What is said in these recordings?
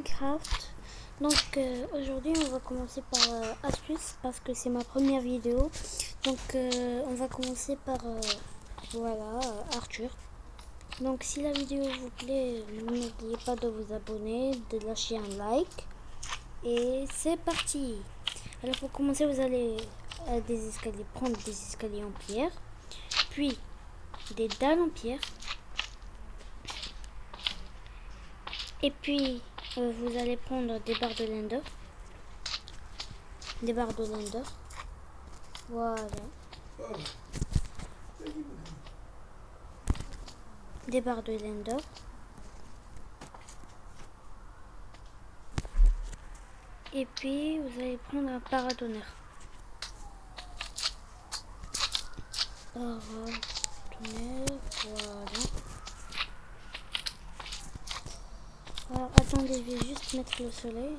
Minecraft. Donc aujourd'hui on va commencer par astuce parce que c'est ma première vidéo. Donc on va commencer par voilà Arthur. Donc si la vidéo vous plaît, n'oubliez pas de vous abonner, de lâcher un like. Et c'est parti. Alors pour commencer vous allez prendre des escaliers en pierre, puis des dalles en pierre. Et puis, vous allez prendre des barres de Lender. Des barres de Lender. Voilà. Des barres de Lender. Et puis, vous allez prendre un paratonnerre. Paratonnerre, voilà. Alors, attendez, je vais juste mettre le soleil.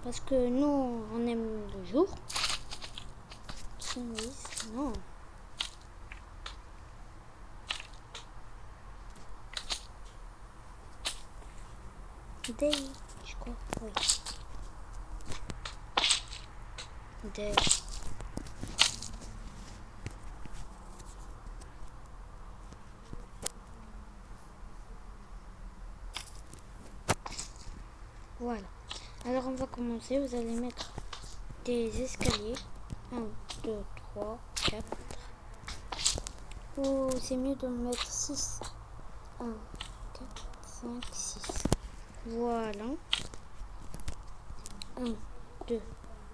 Parce que nous, on aime le jour. Non. Day, je crois. Oui. Day. Voilà. Alors on va commencer. Vous allez mettre des escaliers. 1, 2, 3, 4. Ou c'est mieux de mettre 6. 1, 4, 5, 6. Voilà. 1, 2,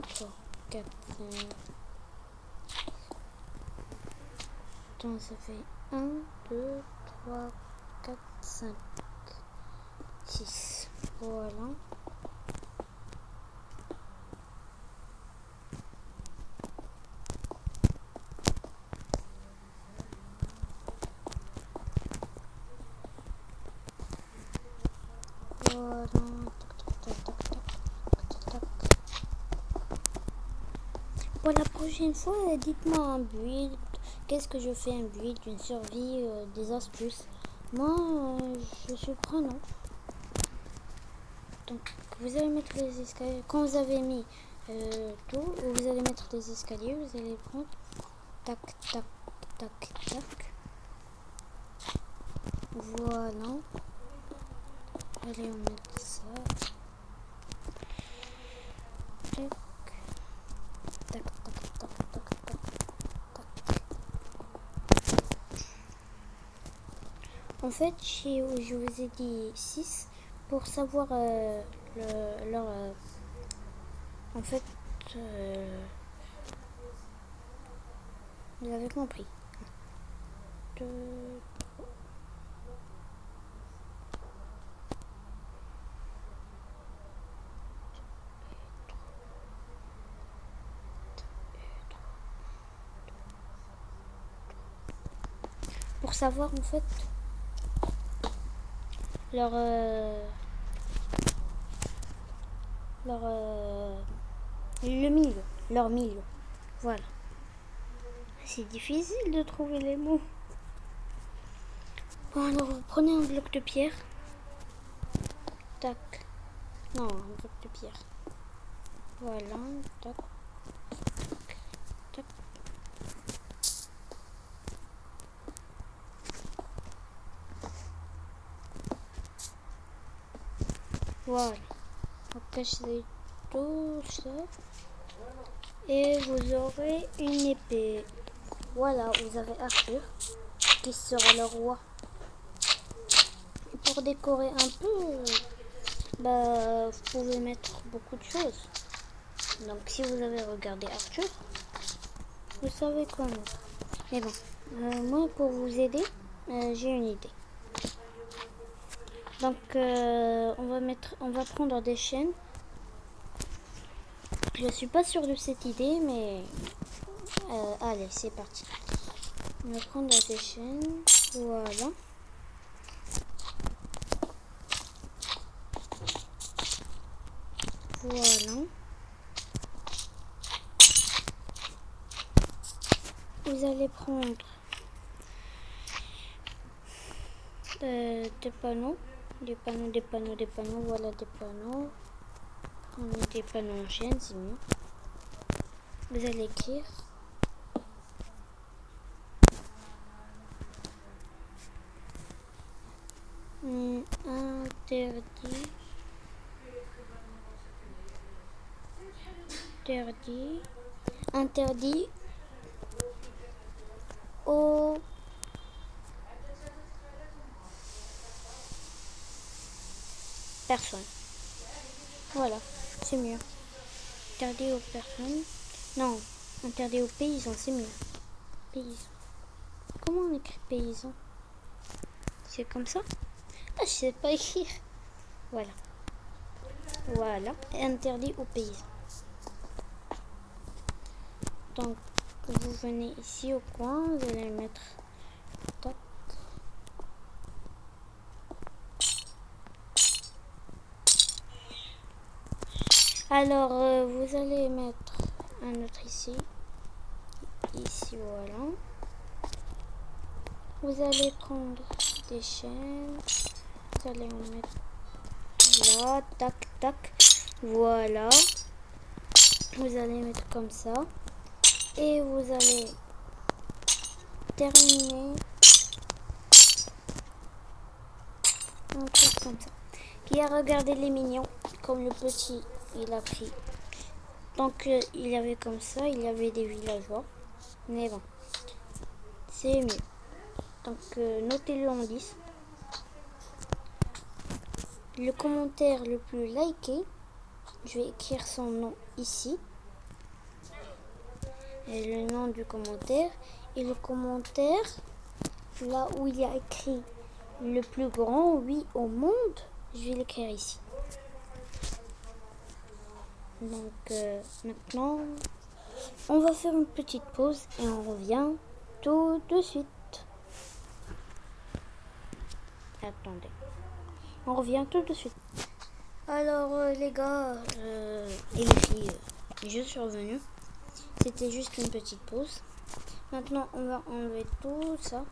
3, 4, 5. Donc ça fait 1, 2, 3, 4, 5, 6. Voilà. Voilà. Pour la prochaine fois, dites-moi un build. Qu'est-ce que je fais un build, une survie, des astuces. Moi, je suis prenant. Donc, vous allez mettre les escaliers. Quand vous avez mis tout, vous allez mettre les escaliers. Vous allez prendre tac, tac, tac, tac. Voilà. Allez, on met ça. Tac. Tac, tac, tac, tac, tac, tac. En fait, je vous ai dit 6 pour savoir leur... en fait, vous avez compris. 2, pour savoir en fait leur le milieu, leur milieu. Voilà. C'est difficile de trouver les mots. Bon, alors vous prenez un bloc de pierre. Tac. Non, un bloc de pierre. Voilà. Tac. Tac. Tac. Voilà. On cache tout ça. Et vous aurez une épée. Voilà, vous avez Arthur qui sera le roi. Et pour décorer un peu, vous pouvez mettre beaucoup de choses. Donc si vous avez regardé Arthur, vous savez comment. Mais bon, moi pour vous aider, j'ai une idée. Donc on va prendre des chaînes. Je suis pas sûre de cette idée, mais allez, c'est parti. On va prendre des chaînes. Voilà. Voilà. Vous allez prendre des panneaux. Des panneaux, voilà des panneaux. On met des panneaux en chaîne, c'est mieux. Vous allez écrire. Interdit. Interdit aux personnes. Voilà, c'est mieux. Interdit aux personnes. Non, interdit aux paysans, c'est mieux. Paysans. Comment on écrit paysan? C'est comme ça? Ah, je sais pas écrire. Voilà. Voilà. Interdit aux paysans. Donc, vous venez ici au coin, vous allez mettre... Tac. Alors, vous allez mettre un autre ici. Ici, voilà. Vous allez prendre des chaînes. Vous allez en mettre là. Tac, tac. Voilà. Vous allez mettre comme ça. Et vous allez terminer un truc comme ça. Qui a regardé les mignons, comme le petit, il a pris. Donc il y avait comme ça, il y avait des villageois. Mais bon, c'est mieux. Donc notez-le en 10. Le commentaire le plus liké, je vais écrire son nom ici. Et le nom du commentaire. Et le commentaire, là où il y a écrit le plus grand oui au monde, je vais l'écrire ici. Donc maintenant, on va faire une petite pause et on revient tout de suite. Attendez, on revient tout de suite. Alors les gars et les filles, je suis revenue. C'était juste une petite pause. Maintenant, on va enlever tout ça.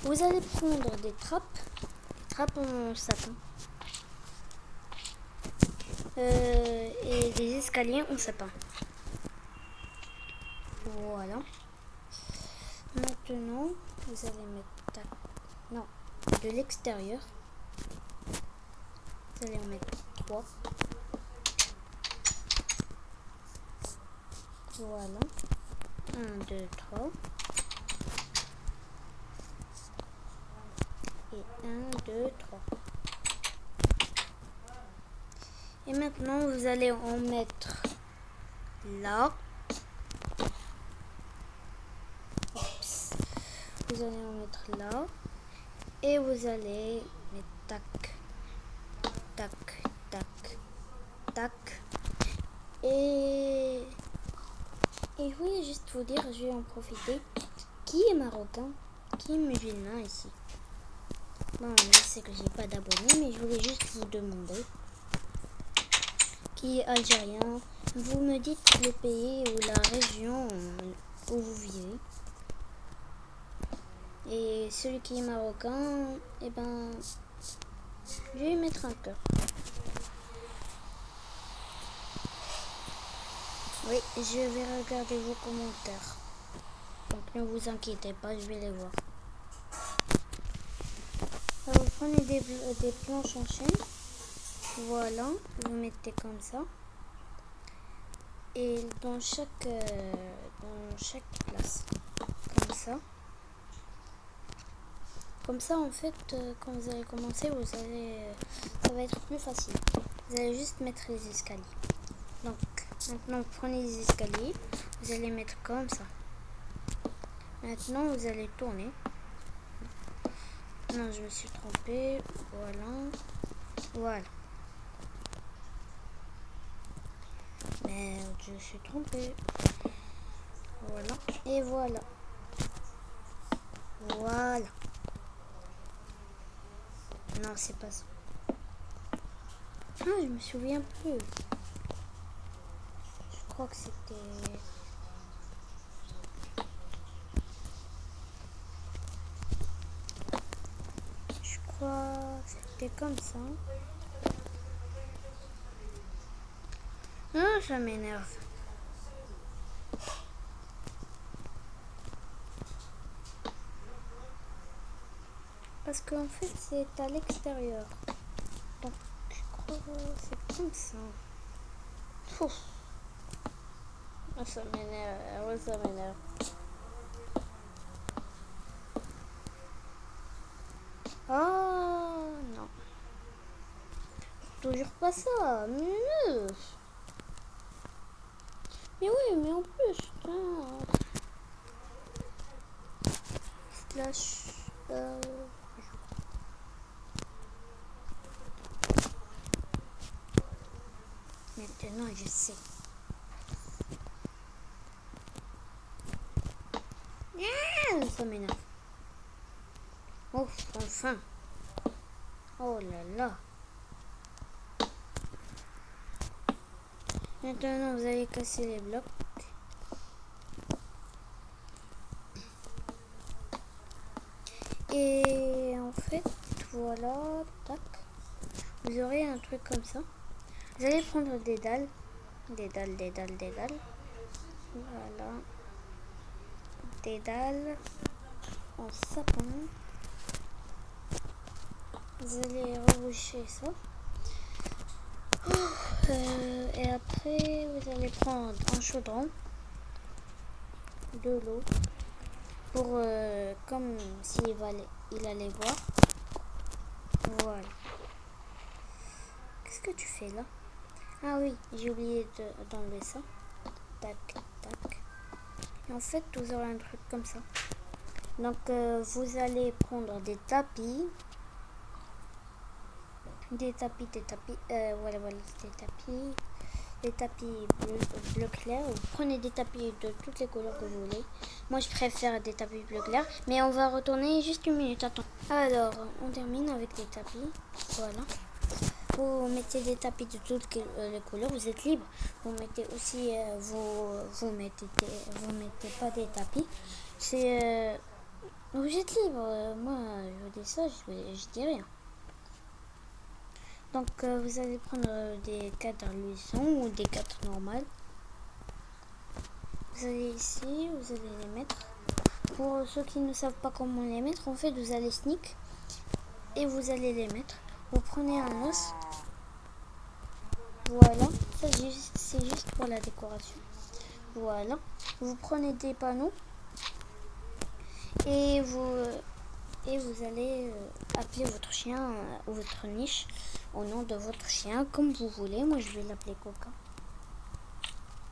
Vous allez prendre des trappes en sapin. Et des escaliers en sapin. Voilà. Maintenant, vous allez mettre de l'extérieur. Vous allez en mettre 3. Voilà. 1, 2, 3. Et 1, 2, 3. Et maintenant, vous allez en mettre là. Oups. Vous allez en mettre là. Et vous allez mettre tac, tac, tac, tac. Et je voulais juste vous dire, je vais en profiter. Qui est marocain? Qui est musulman ici? Bon, je sais que j'ai pas d'abonnés, mais je voulais juste vous demander. Qui est algérien? Vous me dites le pays ou la région où vous vivez. Et celui qui est marocain, eh ben, je vais mettre un cœur. Oui, je vais regarder vos commentaires. Donc ne vous inquiétez pas, je vais les voir. Alors, vous prenez des planches en chaîne. Voilà, vous mettez comme ça. Et dans chaque place. Comme ça. Comme ça, en fait, quand vous allez commencer, ça va être plus facile. Vous allez juste mettre les escaliers. Donc, maintenant, vous prenez les escaliers. Vous allez mettre comme ça. Maintenant, vous allez tourner. Non, je me suis trompée. Voilà. Voilà. Merde, je me suis trompée. Voilà. Et voilà. Voilà. Non, c'est pas ça. Ah, je me souviens plus. Je crois que c'était... pourquoi c'était comme ça. Non, ça m'énerve. Parce qu'en fait, c'est à l'extérieur. Donc, je crois que c'est comme ça. Ouf. Ah, ça m'énerve. Ouais, ça m'énerve. Oh non. Toujours pas ça. Mais oui, mais en plus, slash. Maintenant, je sais. Ça m'énerve. Oh, enfin. Oh là là. Maintenant, vous allez casser les blocs. Et en fait, voilà, tac. Vous aurez un truc comme ça. Vous allez prendre des dalles. Des dalles. Voilà. Des dalles en sapin. Vous allez reboucher ça. Et après, vous allez prendre un chaudron, de l'eau, pour comme s'il allait boire. Voilà. Qu'est-ce que tu fais là? Ah oui, j'ai oublié d'enlever ça. Tac, tac. Et en fait, vous aurez un truc comme ça. Donc, vous allez prendre des tapis. Voilà, des tapis bleu clair. Vous prenez des tapis de toutes les couleurs que vous voulez. Moi, je préfère des tapis bleu clair, mais on va retourner juste une minute. Attends. Alors, on termine avec les tapis. Voilà. Vous mettez des tapis de toutes les couleurs. Vous êtes libre. Vous mettez aussi, vous mettez pas des tapis. Vous êtes libre. Moi, je vous dis ça, je dis rien. Donc, vous allez prendre des cadres luisants ou des cadres normales. Vous allez ici, vous allez les mettre. Pour ceux qui ne savent pas comment les mettre, en fait, vous allez sneak et vous allez les mettre. Vous prenez un os. Voilà, ça c'est juste pour la décoration. Voilà, vous prenez des panneaux et vous allez appeler votre chien ou votre niche au nom de votre chien, comme vous voulez. Moi, je vais l'appeler Coca.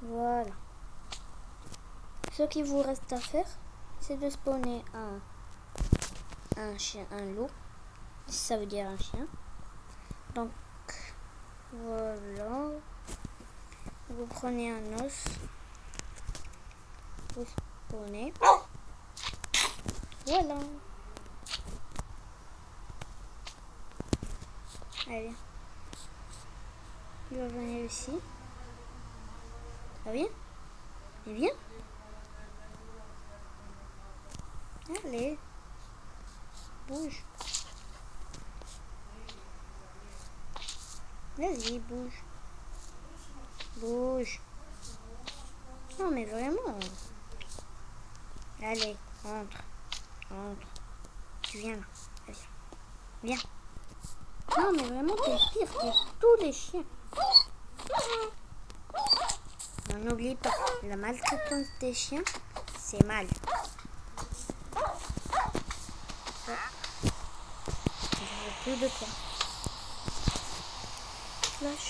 Voilà. Ce qu'il vous reste à faire, c'est de spawner un chien, un loup. Ça veut dire un chien. Donc, voilà. Vous prenez un os. Vous spawnez. Voilà. Allez. Il va venir ici. Ça vient? Il vient? Allez. Bouge. Vas-y, bouge. Bouge. Non, mais vraiment. Allez, entre. Tu viens là. Allez. Viens. Non, mais vraiment, t'es le pire de tous les chiens. On n'oublie pas, la maltraitance des chiens, c'est mal. Je veux plus de toi. Flash,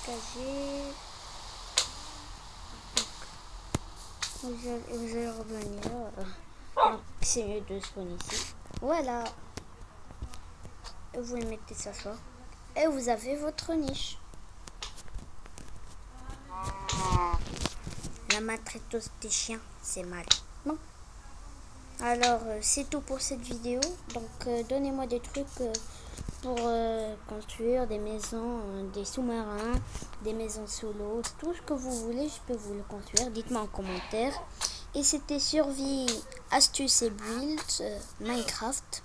dégager. Vous allez revenir. Donc, c'est mieux de spawn ici. Voilà. Vous le mettez s'asseoir. Et vous avez votre niche. La maltraitance des chiens, c'est mal. Bon. Alors, c'est tout pour cette vidéo. Donc, donnez-moi des trucs pour construire des maisons, des sous-marins, des maisons sous l'eau. Tout ce que vous voulez, je peux vous le construire. Dites-moi en commentaire. Et c'était Survie, Astuces et Builds, Minecraft.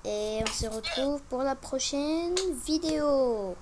Et on se retrouve pour la prochaine vidéo.